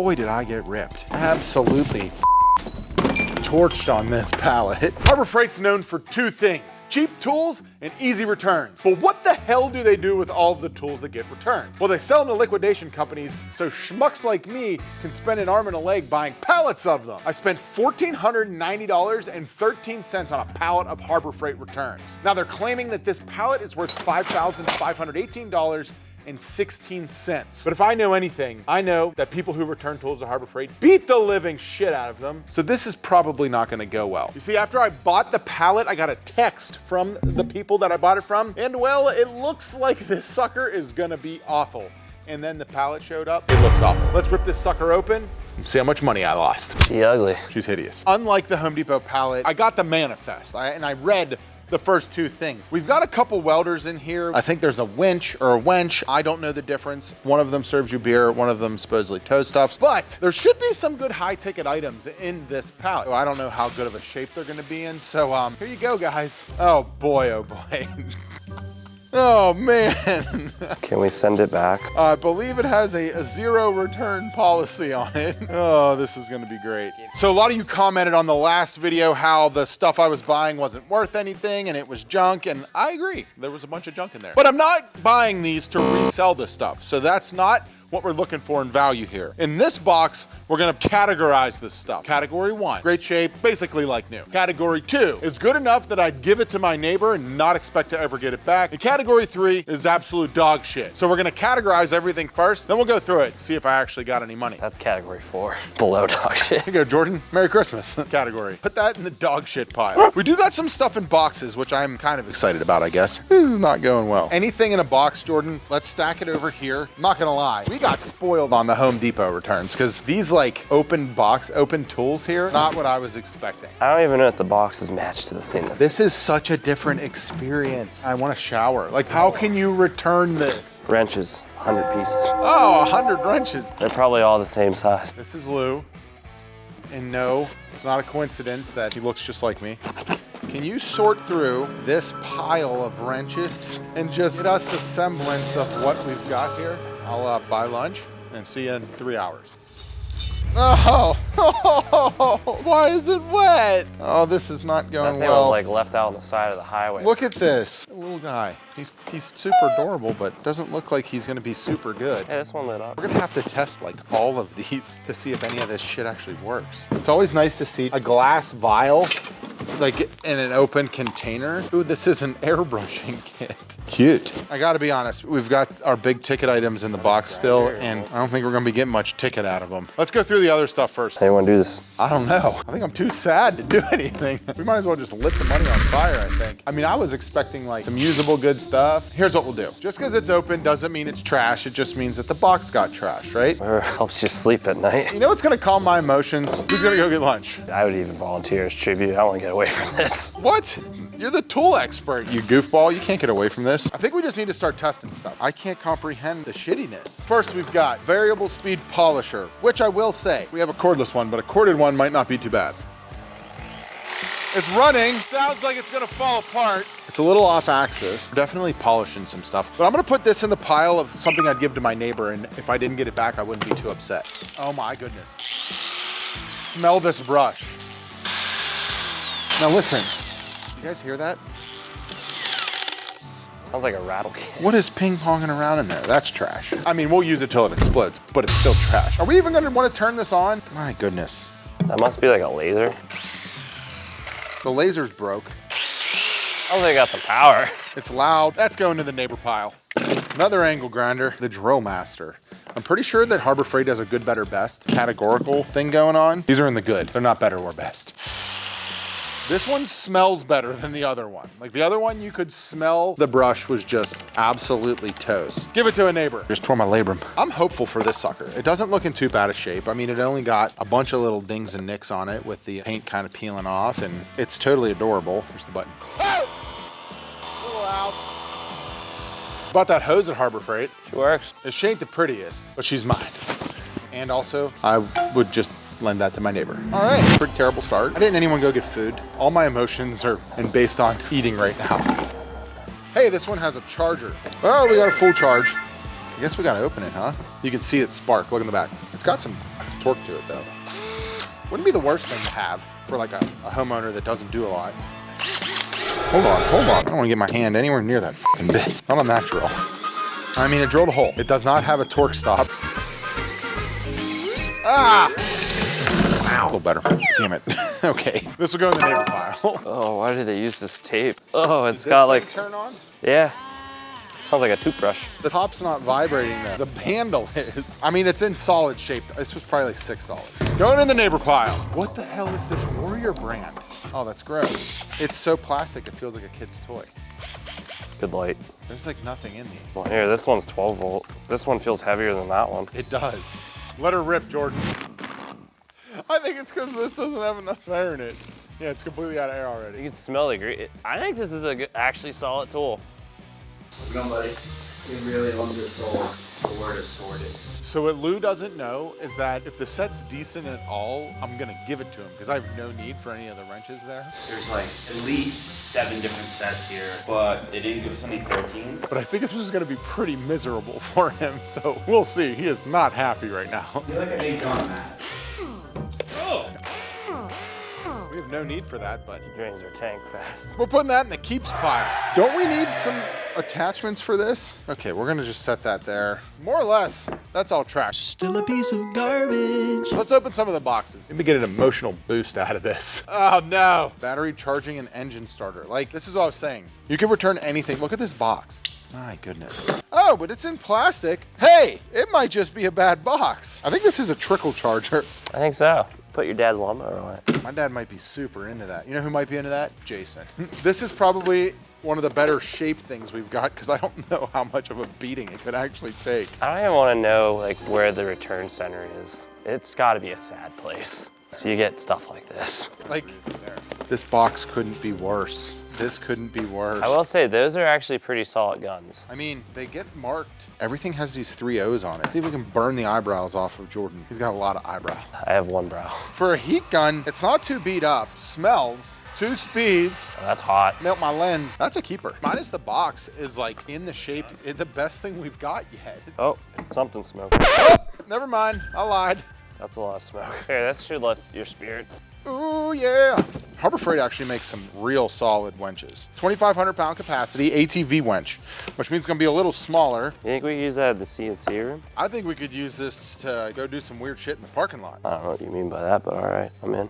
boy, did I get ripped. Absolutely torched on this pallet. Harbor Freight's known for two things: cheap tools and easy returns. But what the hell do they do with all of the tools that get returned? Well, they sell them to liquidation companies so schmucks like me can spend an arm and a leg buying pallets of them. I spent $1,490.13 on a pallet of Harbor Freight returns. Now they're claiming that this pallet is worth $5,518.16. But if I know anything, I know that people who return tools to Harbor Freight beat the living shit out of them. So this is probably not gonna go well. You see, after I bought the pallet, I got a text from the people that I bought it from, and well, it looks like this sucker is gonna be awful. And then the pallet showed up. It looks awful. Let's rip this sucker open and see how much money I lost. She ugly. She's hideous. Unlike the Home Depot pallet, I got the manifest, and I read the first two things. We've got a couple welders in here. I think there's a winch or a wench. I don't know the difference. One of them serves you beer, one of them supposedly tow stuffs, but there should be some good high ticket items in this pallet. I don't know how good of a shape they're gonna be in, so here you go, guys. Oh boy, oh boy. Oh man. Can we send it back? I believe it has a zero return policy on it. Oh, this is gonna be great. So a lot of you commented on the last video how the stuff I was buying wasn't worth anything and it was junk, and I agree. There was a bunch of junk in there. But I'm not buying these to resell this stuff, so that's not what we're looking for in value here. In this box, we're gonna categorize this stuff. Category 1, great shape, basically like new. Category 2, it's good enough that I'd give it to my neighbor and not expect to ever get it back. And category 3 is absolute dog shit. So we're gonna categorize everything first, then we'll go through it and see if I actually got any money. That's category 4, below dog shit. Here you go, Jordan. Merry Christmas category. Put that in the dog shit pile. We do got some stuff in boxes, which I'm kind of excited about, I guess. This is not going well. Anything in a box, Jordan, let's stack it over here. I'm not gonna lie, we got spoiled on the Home Depot returns because these like open tools here, not what I was expecting. I don't even know if the boxes match to the thing. This is such a different experience. I want to shower. Like, how can you return this? Wrenches, 100 pieces. Oh, 100 wrenches. They're probably all the same size. This is Lou. And no, it's not a coincidence that he looks just like me. Can you sort through this pile of wrenches and just get us a semblance of what we've got here? I'll buy lunch and see you in 3 hours. Oh, why is it wet? Oh, this is not going that thing well. was like left out on the side of the highway. Look at this little guy. He's super adorable, but doesn't look like he's gonna be super good. Hey, this one lit up. We're gonna have to test like all of these to see if any of this shit actually works. It's always nice to see a glass vial like in an open container. Ooh, this is an airbrushing kit. Cute. I gotta be honest, we've got our big ticket items in the box still, and I don't think we're gonna be getting much ticket out of them. Let's go through the other stuff first. How do you want to do this? I don't know. I think I'm too sad to do anything. We might as well just lit the money on fire, I think. I mean, I was expecting like some usable good stuff. Here's what we'll do. Just because it's open doesn't mean it's trash. It just means that the box got trashed, right? Or helps you sleep at night. You know what's gonna calm my emotions? Who's gonna go get lunch? I would even volunteer as tribute. I want to get away from this. What? You're the tool expert, you goofball. You can't get away from this. I think we just need to start testing stuff. I can't comprehend the shittiness. First, we've got variable speed polisher, which I will say, we have a cordless one, but a corded one might not be too bad. It's running. Sounds like it's gonna fall apart. It's a little off axis. Definitely polishing some stuff. But I'm gonna put this in the pile of something I'd give to my neighbor, and if I didn't get it back, I wouldn't be too upset. Oh my goodness. Smell this brush. Now listen, you guys hear that? Sounds like a rattle can. What is ping-ponging around in there? That's trash. I mean, we'll use it till it explodes, but it's still trash. Are we even gonna wanna turn this on? My goodness. That must be like a laser. The laser's broke. I don't think it got some power. It's loud. That's going to the neighbor pile. Another angle grinder, the Drill Master. I'm pretty sure that Harbor Freight has a good, better, best categorical thing going on. These are in the good. They're not better or best. This one smells better than the other one. Like the other one, you could smell the brush was just absolutely toast. Give it to a neighbor. Just tore my labrum. I'm hopeful for this sucker. It doesn't look in too bad a shape. I mean, it only got a bunch of little dings and nicks on it with the paint kind of peeling off, and it's totally adorable. Here's the button. Oh! A little loud. Bought that hose at Harbor Freight. She works. She ain't the prettiest, but she's mine. And also, I would just lend that to my neighbor. All right, pretty terrible start. Why didn't anyone go get food? All my emotions are based on eating right now. Hey, this one has a charger. Oh, we got a full charge. I guess we gotta open it, huh? You can see it spark, look in the back. It's got some got some torque to it though. Wouldn't be the worst thing to have for like a homeowner that doesn't do a lot. Hold on. I don't want to get my hand anywhere near that fucking bit. Not on that drill. I mean, it drilled a hole. It does not have a torque stop. Ah! Wow. A little better. Damn it. Okay. This will go in the neighbor pile. Oh, why did they use this tape? Oh, it's got like... turn on? Yeah. Sounds like a toothbrush. The top's not vibrating though. The handle is. I mean, it's in solid shape. This was probably like $6. Going in the neighbor pile. What the hell is this Warrior brand? Oh, that's gross. It's so plastic, it feels like a kid's toy. Good light. There's like nothing in these. Well, here, this one's 12 volt. This one feels heavier than that one. It does. Let her rip, Jordan. I think it's because this doesn't have enough air in it. Yeah, it's completely out of air already. You can smell the grease. I think this is a good, actually solid tool. How's it going, buddy? We really undersold the word assorted. So what Lou doesn't know is that if the set's decent at all, I'm gonna give it to him because I have no need for any of the wrenches there. There's like at least 7 different sets here, but they didn't give us any 13s. But I think this is gonna be pretty miserable for him, so we'll see. He is not happy right now. I feel like I made John mad. We have no need for that, but It drains our tank fast. we're putting that in the keeps pile. Don't we need some attachments for this? Okay, we're gonna just set that there. More or less, that's all tracked. Still a piece of garbage. Let's open some of the boxes. Maybe get an emotional boost out of this. Oh no. Battery charging and engine starter. Like, this is what I was saying. You can return anything. Look at this box. My goodness. Oh, but it's in plastic. Hey, it might just be a bad box. I think this is a trickle charger. I think so. Put your dad's lawnmower on it. My dad might be super into that. You know who might be into that? Jason. This is probably one of the better shaped things we've got because I don't know how much of a beating it could actually take. I don't even want to know like where the return center is. It's got to be a sad place. So you get stuff like this. Like, this box couldn't be worse. This couldn't be worse. I will say those are actually pretty solid guns. I mean, they get marked. Everything has these 3 O's on it. See if we can burn the eyebrows off of Jordan. He's got a lot of eyebrow. I have one brow. For a heat gun, it's not too beat up. Smells, 2 speeds. Oh, that's hot. Melt my lens. That's a keeper. Minus the box is like in the shape, the best thing we've got yet. Oh, something smoking. Oh, never mind, I lied. That's a lot of smoke. Here, that should lift your spirits. Ooh, yeah. Harbor Freight actually makes some real solid wenches. 2,500 pound capacity, ATV wench, which means it's gonna be a little smaller. You think we could use that at the CNC room? I think we could use this to go do some weird shit in the parking lot. I don't know what you mean by that, but all right, I'm in.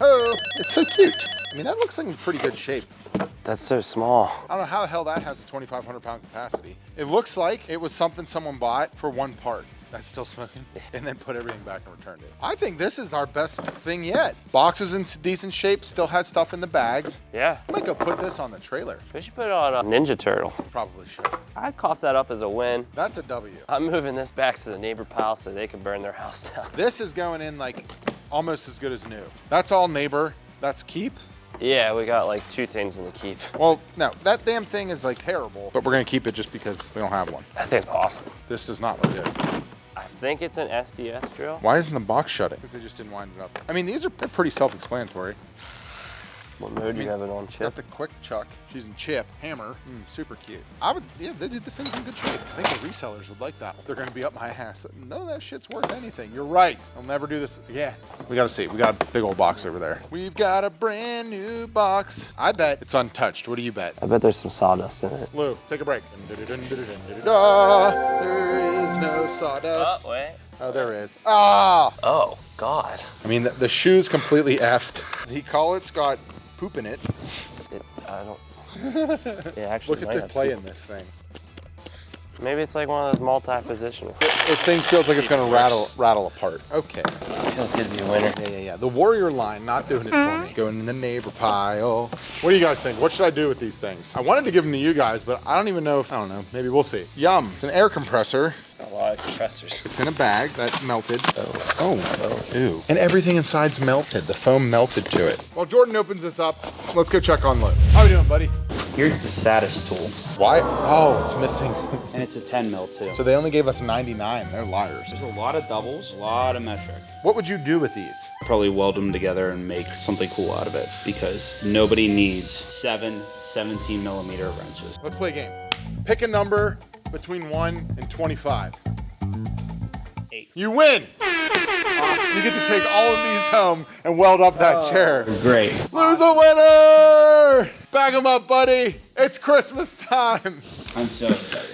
Oh, it's so cute. I mean, that looks like in pretty good shape. That's so small. I don't know how the hell that has a 2,500 pound capacity. It looks like it was something someone bought for one part. That's still smoking, and then put everything back and returned it. I think this is our best thing yet. Box is in decent shape, still has stuff in the bags. Yeah. I might go put this on the trailer. We should put it on a Ninja Turtle. Probably should. I'd cough that up as a win. That's a W. I'm moving this back to the neighbor pile so they can burn their house down. This is going in like almost as good as new. That's all neighbor. That's keep. Yeah, we got like 2 things in the keep. Well, no, that damn thing is like terrible, but we're gonna keep it just because we don't have one. I think it's awesome. This does not look good. I think it's an SDS drill. Why isn't the box shutting? Because they just didn't wind it up. I mean, they're pretty self-explanatory. What mode do you have it on, Got Chip? the quick chuck. She's in chip. Hammer. Super cute. Yeah, this thing's in good shape. I think the resellers would like that one. They're gonna be up my ass. None of that shit's worth anything. You're right. I'll never do this again. We gotta see. We got a big old box over there. We've got a brand new box. I bet it's untouched. What do you bet? I bet there's some sawdust in it. Lou, take a break. There is no sawdust. Oh, wait. Oh, there is. Ah! Oh, God. I mean, the shoe's completely effed. The collet's got poop in it. I don't. Yeah, actually. Look at might the have play to. in this thing. Maybe it's like one of those multi-position. The thing feels like it's gonna rattle apart. Okay. Feels good to be a winner. Yeah. The Warrior line not doing it for me. Going in the neighbor pile. What do you guys think? What should I do with these things? I wanted to give them to you guys, but I don't even know if, I don't know. Maybe we'll see. Yum. It's an air compressor. A lot of compressors. It's in a bag that melted. Oh. Ew. And everything inside's melted. The foam melted to it. While Jordan opens this up, let's go check on Lou. How you doing, buddy? Here's the saddest tool, Why? Oh, it's missing. and it's a 10 mil too. So they only gave us 99. They're liars. There's a lot of doubles, a lot of metric. What would you do with these? Probably weld them together and make something cool out of it because nobody needs 7 17 millimeter wrenches. Let's play a game. Pick a number between 1 and 25. 8. You win! Awesome. You get to take all of these home and weld up that chair. Great. Lou's a winner! Bag them up, buddy. It's Christmas time. I'm so excited.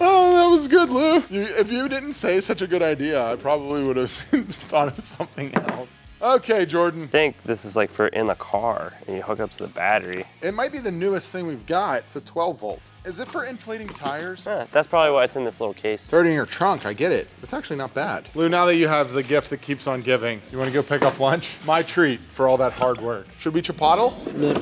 Oh, that was good, Lou. If you didn't say such a good idea, I probably would have thought of something else. Okay, Jordan. I think this is like for in the car and you hook up to the battery. It might be the newest thing we've got. It's a 12 volt. Is it for inflating tires? Yeah, that's probably why it's in this little case. Throw it in your trunk, I get it. It's actually not bad. Lou, now that you have the gift that keeps on giving, you wanna go pick up lunch? My treat for all that hard work. Should we chipotle?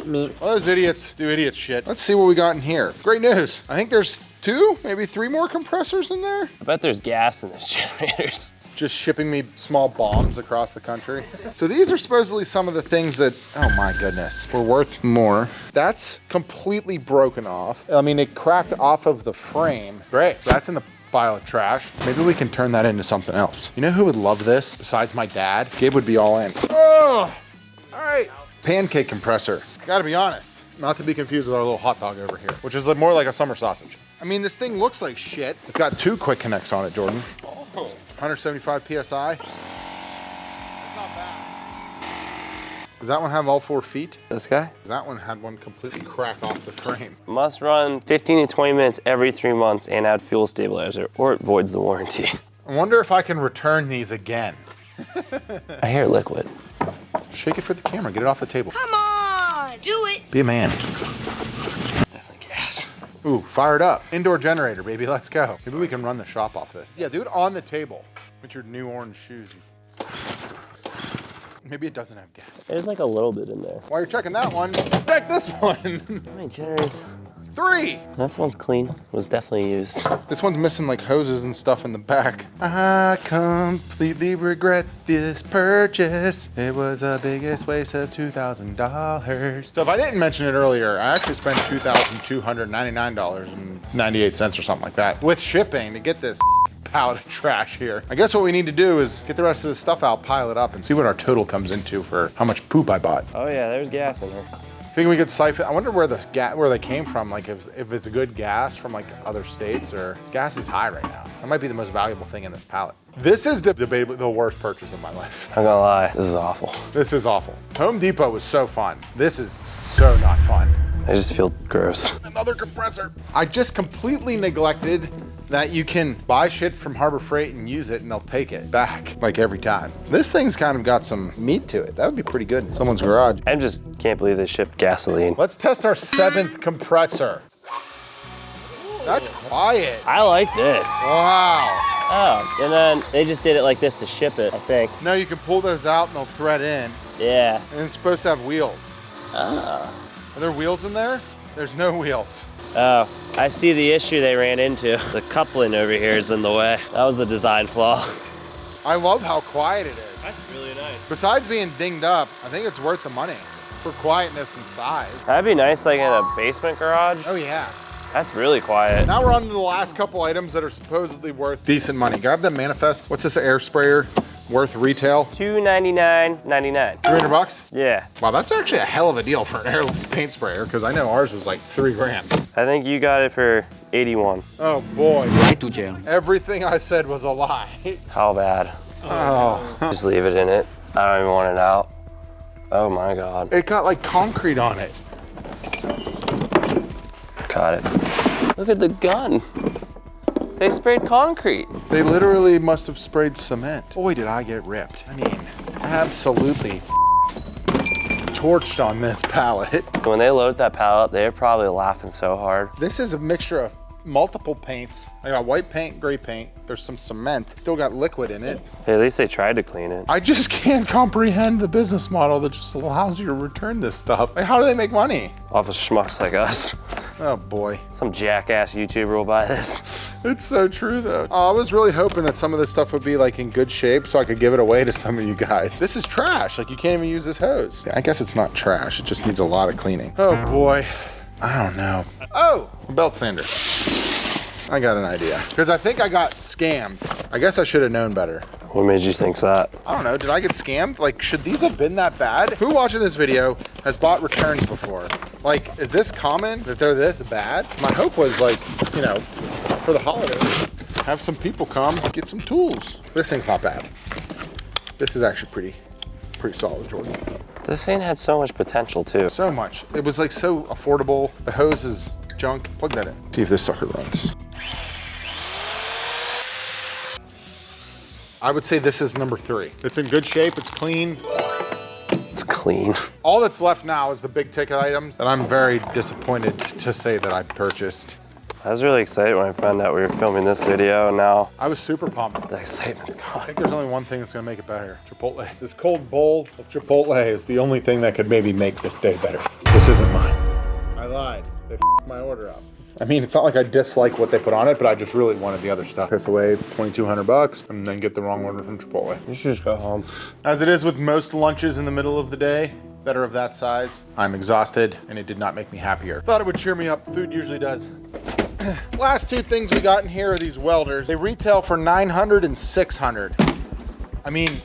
Me. Well, those idiots do idiot shit. Let's see what we got in here. Great news. I think there's 2, maybe 3 more compressors in there. I bet there's gas in those generators. Just shipping me small bombs across the country. So these are supposedly some of the things that, oh my goodness, were worth more. That's completely broken off. I mean, it cracked off of the frame. Great, so that's in the pile of trash. Maybe we can turn that into something else. You know who would love this besides my dad? Gabe would be all in. Oh, all right. Pancake compressor, gotta be honest. Not to be confused with our little hot dog over here, which is more like a summer sausage. I mean, this thing looks like shit. It's got 2 quick connects on it, Jordan. 175 PSI. That's not bad. Does that one have all 4 feet? This guy? That one had one completely crack off the frame. Must run 15 to 20 minutes every 3 months and add fuel stabilizer or it voids the warranty. I wonder if I can return these again. I hear liquid. Shake it for the camera, get it off the table. Come on, do it. Be a man. Definitely gas. Ooh, fired up. Indoor generator, baby, let's go. Maybe we can run the shop off this. Yeah, do it on the table with your new orange shoes. Maybe it doesn't have gas. There's like a little bit in there. While you're checking that one, check this one. How many generators? 3. This one's clean. It was definitely used. This one's missing like hoses and stuff in the back. I completely regret this purchase. It was the biggest waste of $2,000. So if I didn't mention it earlier, I actually spent $2,299.98 or something like that with shipping to get this pallet of trash here. I guess what we need to do is get the rest of this stuff out, pile it up, and see what our total comes into for how much poop I bought. Oh yeah, there's gas in here. Think we could siphon? I wonder where they came from. Like if it's a good gas from like other states, or gas is high right now. That might be the most valuable thing in this pallet. This is debatably the worst purchase of my life. I'm gonna lie, this is awful. This is awful. Home Depot was so fun. This is so not fun. I just feel gross. Another compressor. I just completely neglected that you can buy shit from Harbor Freight and use it and they'll take it back like every time. This thing's kind of got some meat to it. That would be pretty good in someone's garage. I just can't believe they shipped gasoline. Let's test our 7th compressor. That's quiet. I like this. Wow. Oh, and then they just did it like this to ship it, I think. No, you can pull those out and they'll thread in. Yeah. And it's supposed to have wheels. Oh. Are there wheels in there? There's no wheels. Oh, I see the issue they ran into. The coupling over here is in the way. That was the design flaw. I love how quiet it is. That's really nice. Besides being dinged up, I think it's worth the money for quietness and size. That'd be nice like in a basement garage. Oh yeah. That's really quiet. Now we're on to the last couple items that are supposedly worth decent money. Grab the manifest. What's this air sprayer worth retail? $299.99. 300 bucks? Yeah. Wow, that's actually a hell of a deal for an airless paint sprayer, because I know ours was like $3 grand. I think you got it for 81. Oh boy. Right to jail. Everything I said was a lie. How bad? Oh. Just leave it in it. I don't even want it out. Oh my God. It got like concrete on it. Got it. Look at the gun. They sprayed concrete. They literally must have sprayed cement. Boy, did I get ripped. I mean, absolutely torched on this pallet. When they loaded that pallet, they were probably laughing so hard. This is a mixture of multiple paints. I got white paint, gray paint. There's some cement. Still got liquid in it. Hey, at least they tried to clean it. I just can't comprehend the business model that just allows you to return this stuff. Like, how do they make money? Off of schmucks like us. Oh boy. Some jackass YouTuber will buy this. It's so true though. I was really hoping that some of this stuff would be like in good shape so I could give it away to some of you guys. This is trash. Like you can't even use this hose. I guess it's not trash. It just needs a lot of cleaning. Oh boy. I don't know. Oh, a belt sander. I got an idea. Because I think I got scammed. I guess I should have known better. What made you think that? I don't know, did I get scammed? Like, should these have been that bad? Who watching this video has bought returns before? Like, is this common that they're this bad? My hope was like, you know, for the holidays. have some people come get some tools. This thing's not bad. This is actually pretty solid, Jordan. This thing had so much potential too. So much. It was like so affordable. The hose is junk. Plug that in. See if this sucker runs. I would say this is number 3. It's in good shape, it's clean. It's clean. All that's left now is the big ticket items, and I'm very disappointed to say that I purchased. I was really excited when I found out we were filming this video, and now I was super pumped. the excitement's I gone. think there's only one thing that's gonna make it better. Chipotle. This cold bowl of Chipotle is the only thing that could maybe make this day better. This isn't mine. I lied. They f***ed my order up. I mean, it's not like I dislike what they put on it, but I just really wanted the other stuff. Piss away $2,200 and then get the wrong order from Chipotle. You should just go home. As it is with most lunches in the middle of the day, that are of that size, I'm exhausted and it did not make me happier. Thought it would cheer me up. Food usually does. Last 2 things we got in here are these welders. They retail for $900 and $600. I mean,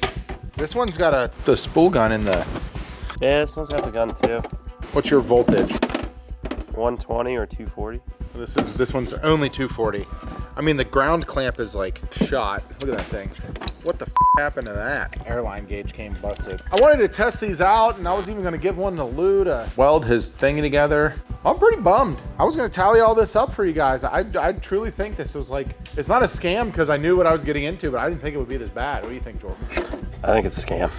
this one's got the spool gun in the... Yeah, this one's got the gun too. What's your voltage? 120 or 240. This one's only 240. I mean, the ground clamp is like shot. Look at that thing. What the happened to that? Airline gauge came busted. I wanted to test these out, and I was even gonna give one to Lou to weld his thingy together. I'm pretty bummed. I was gonna tally all this up for you guys. I truly think this was like, it's not a scam because I knew what I was getting into, but I didn't think it would be this bad. What do you think, Jordan? I think it's a scam.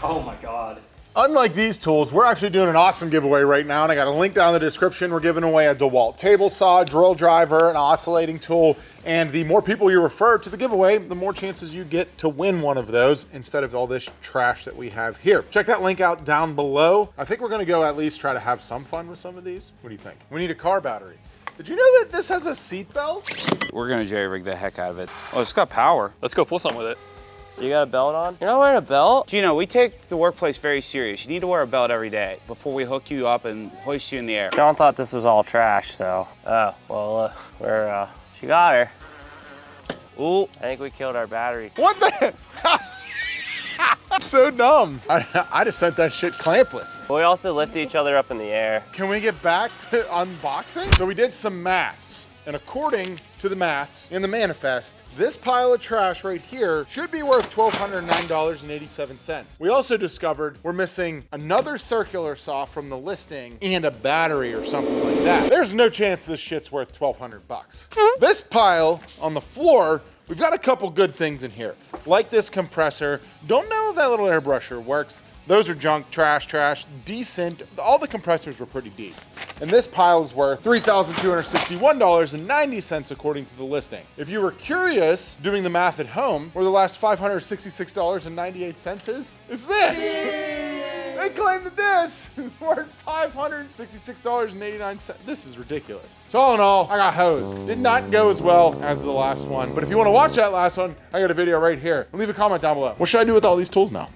Oh my God. Unlike these tools, we're actually doing an awesome giveaway right now, and I got a link down in the description. We're giving away a DeWalt table saw, drill driver, an oscillating tool, and the more people you refer to the giveaway, the more chances you get to win one of those instead of all this trash that we have here. Check that link out down below. I think we're gonna go at least try to have some fun with some of these. What do you think? We need a car battery. Did you know that this has a seat belt? We're gonna jerry rig the heck out of it. Oh, it's got power. Let's go pull something with it. You got a belt on? You're not wearing a belt? Gino, we take the workplace very serious. You need to wear a belt every day before we hook you up and hoist you in the air. John thought this was all trash, so. Oh, well, she got her. Ooh. I think we killed our battery. What the? That's so dumb. I just sent that shit clampless. But we also lifted each other up in the air. Can we get back to unboxing? So we did some maths, and according to the maths in the manifest, this pile of trash right here should be worth $1,209.87. We also discovered we're missing another circular saw from the listing and a battery or something like that. There's no chance this shit's worth $1,200. This pile on the floor, we've got a couple good things in here, like this compressor. Don't know if that little airbrusher works. Those are junk, trash, decent. All the compressors were pretty decent. And this pile is worth $3,261.90 according to the listing. If you were curious, doing the math at home, where the last $566.98 is, it's this. They claim that this is worth $566.89. This is ridiculous. So all in all, I got hosed. Did not go as well as the last one. But if you want to watch that last one, I got a video right here. Leave a comment down below. What should I do with all these tools now?